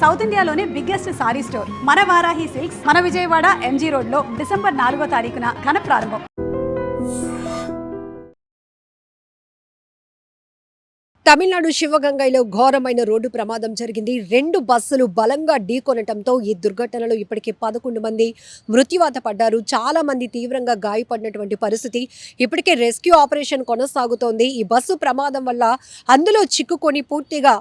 South ఇండియాలోనే biggest sorry store మన Varahi silks మన విజయవాడ ఎంజీ రోడ్ లో డిసెంబర్ 4వ తారీఖున ఘన ప్రారంభం. తమిళనాడు శివగంగైలో ఘోరమైన రోడ్డు ప్రమాదం జరిగింది. 2 బస్సులు బలంగా ఢీకొనటంతో ఈ దుర్ఘటనలో ఇప్పటికే 11 మంది మృత్యువాత పడ్డారు. చాలా మంది తీవ్రంగా గాయపడినటువంటి పరిస్థితి. ఇప్పటికే రెస్క్యూ ఆపరేషన్ కొనసాగుతోంది. ఈ బస్సు ప్రమాదం వల్ల అందులో చిక్కుకొని పూర్తిగా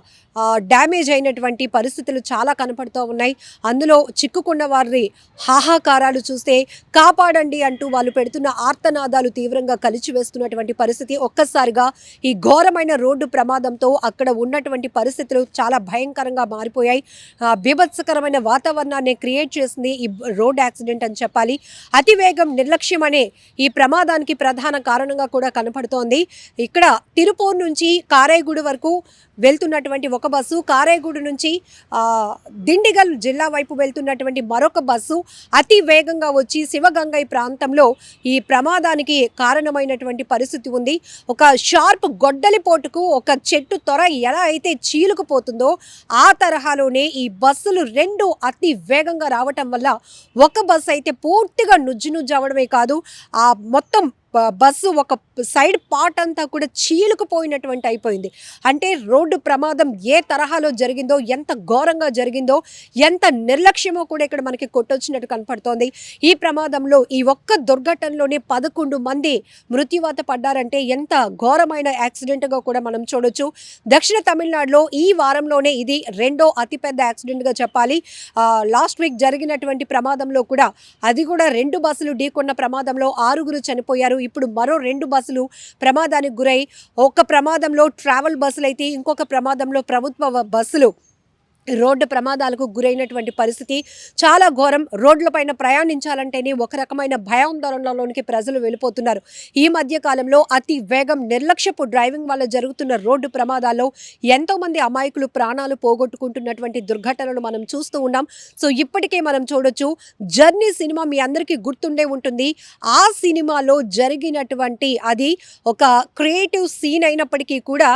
డ్యామేజ్ అయినటువంటి పరిస్థితులు చాలా కనపడుతూ ఉన్నాయి. అందులో చిక్కుకున్న వారి హాహాకారాలు చూస్తే కాపాడండి అంటూ వాళ్ళు పెడుతున్న ఆర్తనాదాలు తీవ్రంగా కలిచివేస్తున్నటువంటి పరిస్థితి. ఒక్కసారిగా ఈ ఘోరమైన రోడ్డు ప్రమాదంతో అక్కడ ఉన్నటువంటి పరిస్థితులు చాలా భయంకరంగా మారిపోయాయి. బీభత్సకరమైన వాతావరణాన్ని క్రియేట్ చేసింది ఈ రోడ్ యాక్సిడెంట్ అని చెప్పాలి. అతివేగం నిర్లక్ష్యం అనే ఈ ప్రమాదానికి ప్రధాన కారణంగా కూడా కనపడుతోంది. ఇక్కడ తిరుపూర్ నుంచి కారైగూడు వరకు వెళ్తున్నటువంటి ఒక బస్సు, కారైగూడు నుంచి దిండిగల్ జిల్లా వైపు వెళ్తున్నటువంటి మరొక బస్సు అతి వేగంగా వచ్చి శివగంగై ప్రాంతంలో ఈ ప్రమాదానికి కారణమైనటువంటి పరిస్థితి ఉంది. ఒక షార్ప్ గొడ్డలిపోటుకు ఒక చెట్టు త్వర ఎలా అయితే చీలుకుపోతుందో ఆ తరహాలోనే ఈ బస్సులు 2 అతి వేగంగా రావటం వల్ల ఒక బస్సు అయితే పూర్తిగా నుజ్జు అవ్వడమే కాదు, ఆ మొత్తం బస్సు ఒక సైడ్ పార్ట్ అంతా కూడా చీలుకుపోయినటువంటి అయిపోయింది. అంటే రోడ్డు ప్రమాదం ఏ తరహాలో జరిగిందో, ఎంత ఘోరంగా జరిగిందో, ఎంత నిర్లక్ష్యమో కూడా ఇక్కడ మనకి కొట్టొచ్చినట్టు కనపడుతోంది. ఈ ప్రమాదంలో ఈ ఒక్క దుర్ఘటనలోనే 11 మంది మృత్యువాత పడ్డారంటే ఎంత ఘోరమైన యాక్సిడెంట్గా కూడా మనం చూడొచ్చు. దక్షిణ తమిళనాడులో ఈ వారంలోనే ఇది 2వ అతిపెద్ద యాక్సిడెంట్గా చెప్పాలి. లాస్ట్ వీక్ జరిగినటువంటి ప్రమాదంలో కూడా అది కూడా 2 బస్సులు ఢీకొన్న ప్రమాదంలో 6 చనిపోయారు. ఇప్పుడు మరో 2 బస్సులు ప్రమాదానికి గురై, ఒక ప్రమాదంలో ట్రావెల్ బస్సులు అయితే ఇంకొక ప్రమాదంలో ప్రభుత్వ బస్సులు రోడ్డు ప్రమాదాలకు గురైనటువంటి పరిస్థితి చాలా ఘోరం. రోడ్లపైన ప్రయాణించాలంటేనే ఒక రకమైన భయాందోళనలోనికి ప్రజలు వెళ్ళిపోతున్నారు. ఈ మధ్య కాలంలో అతి వేగం నిర్లక్ష్యపు డ్రైవింగ్ వల్ల జరుగుతున్న రోడ్డు ప్రమాదాల్లో ఎంతోమంది అమాయకులు ప్రాణాలు పోగొట్టుకుంటున్నటువంటి దుర్ఘటనలు మనం చూస్తూ ఉన్నాం. సో ఇప్పటికే మనం చూడొచ్చు, జర్నీ సినిమా మీ అందరికీ గుర్తుండే ఉంటుంది. ఆ సినిమాలో జరిగినటువంటి అది ఒక క్రియేటివ్ సీన్ అయినప్పటికీ కూడా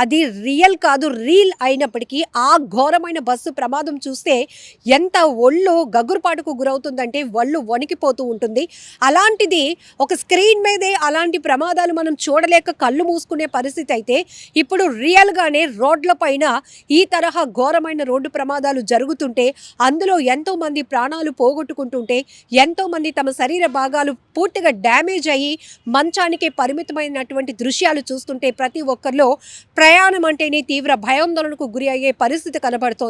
అది రియల్ కాదు, రీల్ అయినప్పటికీ ఆ ఘోరమైన బస్సు ప్రమాదం చూస్తే ఎంత ఒళ్ళు గగురుపాటుకు గురవుతుందంటే ఒళ్ళు వణికిపోతూ ఉంటుంది. అలాంటిది ఒక స్క్రీన్ మీదే అలాంటి ప్రమాదాలు మనం చూడలేక కళ్ళు మూసుకునే పరిస్థితి అయితే, ఇప్పుడు రియల్గానే రోడ్లపైన ఈ తరహా ఘోరమైన రోడ్డు ప్రమాదాలు జరుగుతుంటే, అందులో ఎంతోమంది ప్రాణాలు పోగొట్టుకుంటుంటే, ఎంతోమంది తమ శరీర భాగాలు పూర్తిగా డ్యామేజ్ అయ్యి మంచానికే పరిమితమైనటువంటి దృశ్యాలు చూస్తుంటే ప్రతి ఒక్కరిలో ప్రయాణం అంటేనే తీవ్ర భయాందోళనకు గురి అయ్యే పరిస్థితి కనబడుతోంది.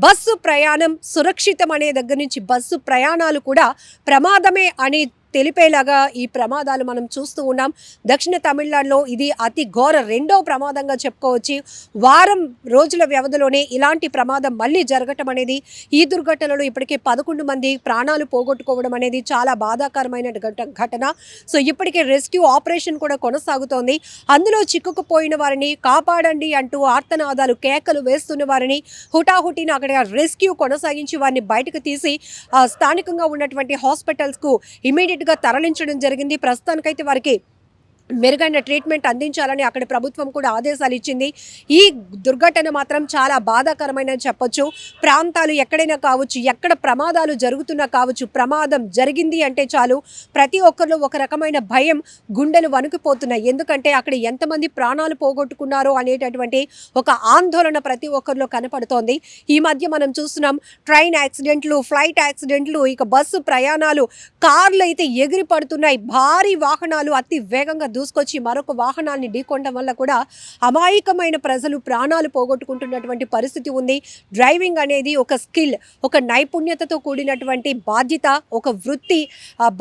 బస్సు ప్రయాణం సురక్షితం అనే దగ్గర నుంచి బస్సు ప్రయాణాలు కూడా ప్రమాదమే అని తెలిపేలాగా ఈ ప్రమాదాలు మనం చూస్తూ ఉన్నాం. దక్షిణ తమిళనాడులో ఇది అతి ఘోర 2వ ప్రమాదంగా చెప్పుకోవచ్చు. వారం రోజుల వ్యవధిలోనే ఇలాంటి ప్రమాదం మళ్ళీ జరగటం అనేది, ఈ దుర్ఘటనలో ఇప్పటికే 11 మంది ప్రాణాలు పోగొట్టుకోవడం అనేది చాలా బాధాకరమైన ఘటన. సో ఇప్పటికే రెస్క్యూ ఆపరేషన్ కూడా కొనసాగుతోంది. అందులో చిక్కుకుపోయిన వారిని కాపాడండి అంటూ ఆర్తనాదాలు కేకలు వేస్తున్న వారిని హుటాహుటిన అక్కడ రెస్క్యూ కొనసాగించి వారిని బయటకు తీసి స్థానికంగా ఉన్నటువంటి హాస్పిటల్స్కు ఇమీడియట్ గా తరలించడం జరిగింది. ప్రస్తుతానికైతే వారికి మెరుగైన ట్రీట్మెంట్ అందించాలని అక్కడ ప్రభుత్వం కూడా ఆదేశాలు ఇచ్చింది. ఈ దుర్ఘటన మాత్రం చాలా బాధాకరమైన చెప్పొచ్చు. ప్రాంతాలు ఎక్కడైనా కావచ్చు, ఎక్కడ ప్రమాదాలు జరుగుతున్నా కావచ్చు, ప్రమాదం జరిగింది అంటే చాలు ప్రతి ఒక్కరిలో ఒక రకమైన భయం, గుండెలు వణుకుపోతున్నాయి. ఎందుకంటే అక్కడ ఎంతమంది ప్రాణాలు పోగొట్టుకున్నారో అనేటటువంటి ఒక ఆందోళన ప్రతి ఒక్కరిలో కనపడుతోంది. ఈ మధ్య మనం చూస్తున్నాం ట్రైన్ యాక్సిడెంట్లు, ఫ్లైట్ యాక్సిడెంట్లు, ఇక బస్సు ప్రయాణాలు, కార్లు అయితే ఎగిరి పడుతున్నాయి. భారీ వాహనాలు అతి వేగంగా దూసుకొచ్చి మరొక వాహనాన్ని ఢీకొనడం వల్ల కూడా అమాయకమైన ప్రజలు ప్రాణాలు పోగొట్టుకుంటున్నటువంటి పరిస్థితి ఉంది. డ్రైవింగ్ అనేది ఒక స్కిల్, ఒక నైపుణ్యతతో కూడినటువంటి బాధ్యత, ఒక వృత్తి,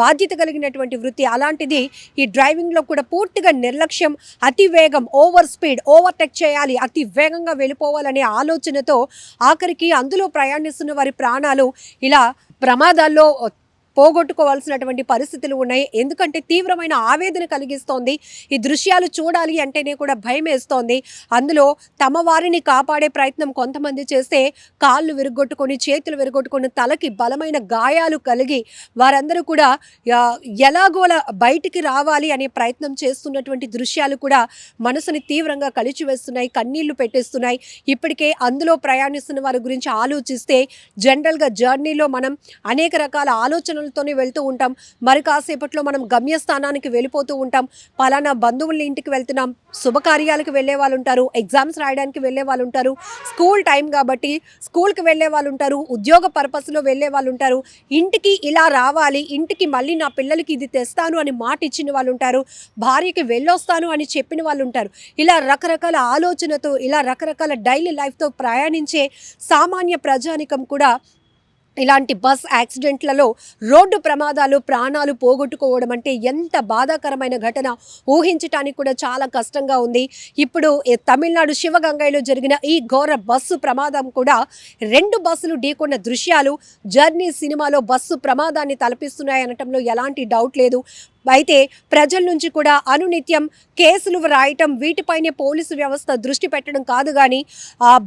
బాధ్యత కలిగినటువంటి వృత్తి. అలాంటిది ఈ డ్రైవింగ్లో కూడా పూర్తిగా నిర్లక్ష్యం, అతి వేగం, ఓవర్ స్పీడ్, ఓవర్టేక్ చేయాలి, అతి వేగంగా వెళ్ళిపోవాలనే ఆలోచనతో ఆఖరికి అందులో ప్రయాణిస్తున్న వారి ప్రాణాలు ఇలా ప్రమాదాల్లో పోగొట్టుకోవాల్సినటువంటి పరిస్థితులు ఉన్నాయి. ఎందుకంటే తీవ్రమైన ఆవేదన కలిగిస్తోంది. ఈ దృశ్యాలు చూడాలి అంటేనే కూడా భయం వేస్తోంది. అందులో తమ వారిని కాపాడే ప్రయత్నం కొంతమంది చేస్తే కాళ్ళు విరగొట్టుకొని, చేతులు విరగొట్టుకొని, తలకి బలమైన గాయాలు కలిగి వారందరూ కూడా ఎలాగోలా బయటికి రావాలి అనే ప్రయత్నం చేస్తున్నటువంటి దృశ్యాలు కూడా మనసుని తీవ్రంగా కలిచివేస్తున్నాయి, కన్నీళ్లు పెట్టేస్తున్నాయి. ఇప్పటికే అందులో ప్రయాణిస్తున్న వారి గురించి ఆలోచిస్తే జనరల్గా జర్నీలో మనం అనేక రకాల ఆలోచనలతోనే వెళ్తూ ఉంటాం. మరి కాసేపట్లో మనం గమ్యస్థానానికి వెళ్ళిపోతూ ఉంటాం. పలానా బంధువుల ఇంటికి వెళ్తున్నాం, శుభకార్యాలకు వెళ్ళే వాళ్ళు ఉంటారు, ఎగ్జామ్స్ రాయడానికి వెళ్ళే వాళ్ళు ఉంటారు, స్కూల్ టైం కాబట్టి స్కూల్కి వెళ్ళే వాళ్ళు ఉంటారు, ఉద్యోగ పర్పస్లో వెళ్ళే వాళ్ళు ఉంటారు, ఇంటికి ఇలా రావాలి, ఇంటికి మళ్ళీ నా పిల్లలకి ఇది తెస్తాను అని మాట ఇచ్చిన వాళ్ళు ఉంటారు, భార్యకి వెళ్ళొస్తాను అని చెప్పిన వాళ్ళు ఉంటారు. ఇలా రకరకాల ఆలోచనతో, ఇలా రకరకాల డైలీ లైఫ్తో ప్రయాణించే సామాన్య ప్రజానికం కూడా ఇలాంటి బస్ యాక్సిడెంట్లలో, రోడ్డు ప్రమాదాలు, ప్రాణాలు పోగొట్టుకోవడం అంటే ఎంత బాధాకరమైన ఘటన ఊహించటానికి కూడా చాలా కష్టంగా ఉంది. ఇప్పుడు తమిళనాడు శివగంగైలో జరిగిన ఈ ఘోర బస్సు ప్రమాదం కూడా 2 బస్సులు ఢీకొన్న దృశ్యాలు జర్నీ సినిమాలో బస్సు ప్రమాదాన్ని తలపిస్తున్నాయి అనటంలో ఎలాంటి డౌట్ లేదు. అయితే ప్రజల నుంచి కూడా అనునిత్యం కేసులు రాయటం, వీటిపైనే పోలీసు వ్యవస్థ దృష్టి పెట్టడం కాదు కానీ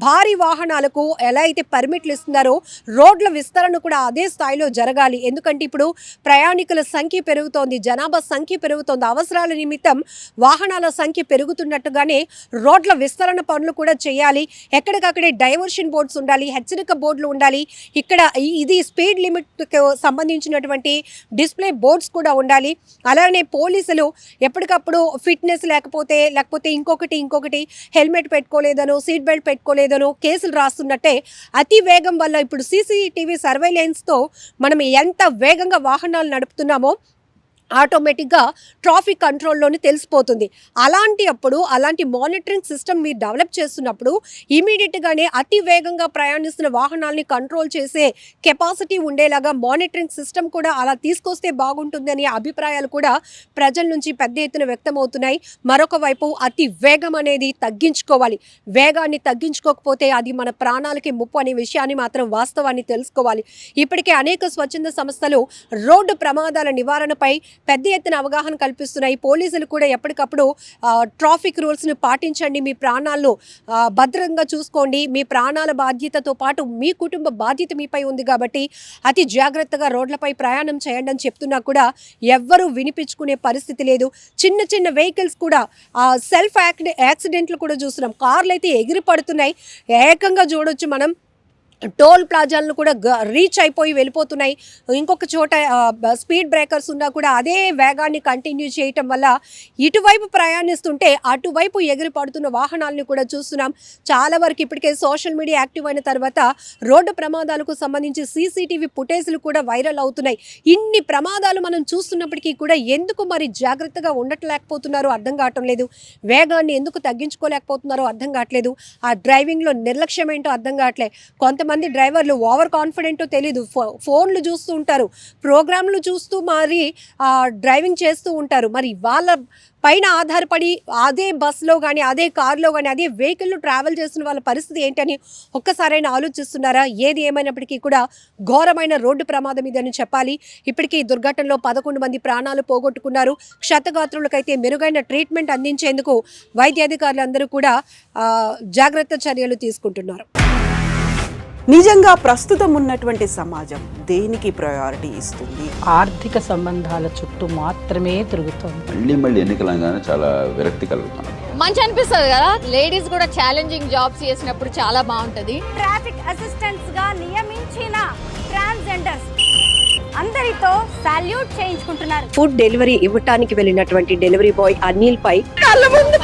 భారీ వాహనాలకు ఎలా అయితే పర్మిట్లు ఇస్తున్నారో రోడ్ల విస్తరణ కూడా అదే స్థాయిలో జరగాలి. ఎందుకంటే ఇప్పుడు ప్రయాణికుల సంఖ్య పెరుగుతోంది, జనాభా సంఖ్య పెరుగుతోంది, అవసరాల నిమిత్తం వాహనాల సంఖ్య పెరుగుతున్నట్టుగానే రోడ్ల విస్తరణ పనులు కూడా చేయాలి. ఎక్కడికక్కడే డైవర్షన్ బోర్డ్స్ ఉండాలి, హెచ్చరిక బోర్డులు ఉండాలి. ఇక్కడ ఇది స్పీడ్ లిమిట్కు సంబంధించినటువంటి డిస్ప్లే బోర్డ్స్ కూడా ఉండాలి. అలానే పోలీసులు ఎప్పటికప్పుడు ఫిట్నెస్ లేకపోతే ఇంకొకటి హెల్మెట్ పెట్టుకోలేదనో, సీట్ బెల్ట్ పెట్టుకోలేదనో కేసులు రాస్తున్నట్టే అతి వేగం వల్ల ఇప్పుడు సీసీటీవీ సర్వేలెన్స్తో మనం ఎంత వేగంగా వాహనాలు నడుపుతున్నామో ఆటోమేటిక్గా ట్రాఫిక్ కంట్రోల్లోనే తెలిసిపోతుంది. అలాంటి మానిటరింగ్ సిస్టమ్ మీరు డెవలప్ చేస్తున్నప్పుడు ఇమీడియట్గానే అతి వేగంగా ప్రయాణిస్తున్న వాహనాలని కంట్రోల్ చేసే కెపాసిటీ ఉండేలాగా మానిటరింగ్ సిస్టమ్ కూడా అలా తీసుకొస్తే బాగుంటుంది అనే అభిప్రాయాలు కూడా ప్రజల నుంచి పెద్ద ఎత్తున వ్యక్తమవుతున్నాయి. మరొక వైపు అతి వేగం అనేది తగ్గించుకోవాలి. వేగాన్ని తగ్గించుకోకపోతే అది మన ప్రాణాలకి ముప్పు అనే విషయాన్ని మాత్రం వాస్తవాన్ని తెలుసుకోవాలి. ఇప్పటికే అనేక స్వచ్ఛంద సంస్థలు రోడ్డు ప్రమాదాల నివారణపై పెద్ద ఎత్తున అవగాహన కల్పిస్తున్నాయి. పోలీసులు కూడా ఎప్పటికప్పుడు ట్రాఫిక్ రూల్స్ను పాటించండి, మీ ప్రాణాలను భద్రంగా చూసుకోండి, మీ ప్రాణాల బాధ్యతతో పాటు మీ కుటుంబ బాధ్యత మీపై ఉంది కాబట్టి అతి జాగ్రత్తగా రోడ్లపై ప్రయాణం చేయండి అని చెప్తున్నా కూడా ఎవ్వరూ వినిపించుకునే పరిస్థితి లేదు. చిన్న వెహికల్స్ కూడా సెల్ఫ్ యాక్సిడెంట్లు కూడా చూస్తున్నాం. కార్లు అయితే ఎగిరి పడుతున్నాయి. ఏకంగా చూడొచ్చు మనం టోల్ ప్లాజాలను కూడా రీచ్ అయిపోయి వెళ్ళిపోతున్నాయి. ఇంకొక చోట స్పీడ్ బ్రేకర్స్ ఉన్నా కూడా అదే వేగాన్ని కంటిన్యూ చేయటం వల్ల ఇటువైపు ప్రయాణిస్తుంటే అటువైపు ఎగిరి పడుతున్న వాహనాలను కూడా చూస్తున్నాం. చాలా వరకు ఇప్పటికే సోషల్ మీడియా యాక్టివ్ అయిన తర్వాత రోడ్డు ప్రమాదాలకు సంబంధించి సీసీటీవీ ఫుటేజ్లు కూడా వైరల్ అవుతున్నాయి. ఇన్ని ప్రమాదాలు మనం చూస్తున్నప్పటికీ కూడా ఎందుకు మరి జాగ్రత్తగా ఉండట్లేకపోతున్నారో అర్థం కావటం లేదు. వేగాన్ని ఎందుకు తగ్గించుకోలేకపోతున్నారో అర్థం కావట్లేదు. ఆ డ్రైవింగ్లో నిర్లక్ష్యం ఏంటో అర్థం కావట్లేదు. కొంతమంది డ్రైవర్లు ఓవర్ కాన్ఫిడెంటో తెలీదు, ఫోన్లు చూస్తూ ఉంటారు, ప్రోగ్రాంలు చూస్తూ మరి డ్రైవింగ్ చేస్తూ ఉంటారు. మరి వాళ్ళ పైన ఆధారపడి అదే బస్సులో కానీ, అదే కారులో కానీ, అదే వెహికల్లో ట్రావెల్ చేస్తున్న వాళ్ళ పరిస్థితి ఏంటని ఒక్కసారైనా ఆలోచిస్తున్నారా? ఏది ఏమైనప్పటికీ కూడా ఘోరమైన రోడ్డు ప్రమాదం ఇదని చెప్పాలి. ఇప్పటికీ ఈ దుర్ఘటనలో 11 మంది ప్రాణాలు పోగొట్టుకున్నారు. క్షతగాత్రులకైతే మెరుగైన ట్రీట్మెంట్ అందించేందుకు వైద్యాధికారులందరూ కూడా జాగ్రత్త చర్యలు తీసుకుంటున్నారు. నిజంగా ప్రస్తుతం ఉన్నటువంటి సమాజం దేనికి ప్రయారిటీ ఇస్తుంది? ఆర్థిక సంబంధాల చుట్టూ మాత్రమే తిరుగుతుంది. మళ్ళీ ఎన్నికలంగానే చాలా విరక్తి కలుగుతున్నాం. మంచి అనిపిస్తుంది కదా, లేడీస్ కూడా ఛాలెంజింగ్ జాబ్స్ చేసినప్పుడు చాలా బాగుంటది. ట్రాఫిక్ అసిస్టెంట్స్ గా నియమించిన ట్రాన్స్జెండర్స్ అందరితో సాల్యూట్ చేయించుకుంటున్నారు. ఫుడ్ డెలివరీ ఇవ్వటానికి వెళ్ళినటువంటి డెలివరీ బాయ్ అనిల్ పై కళ్ళ ముందు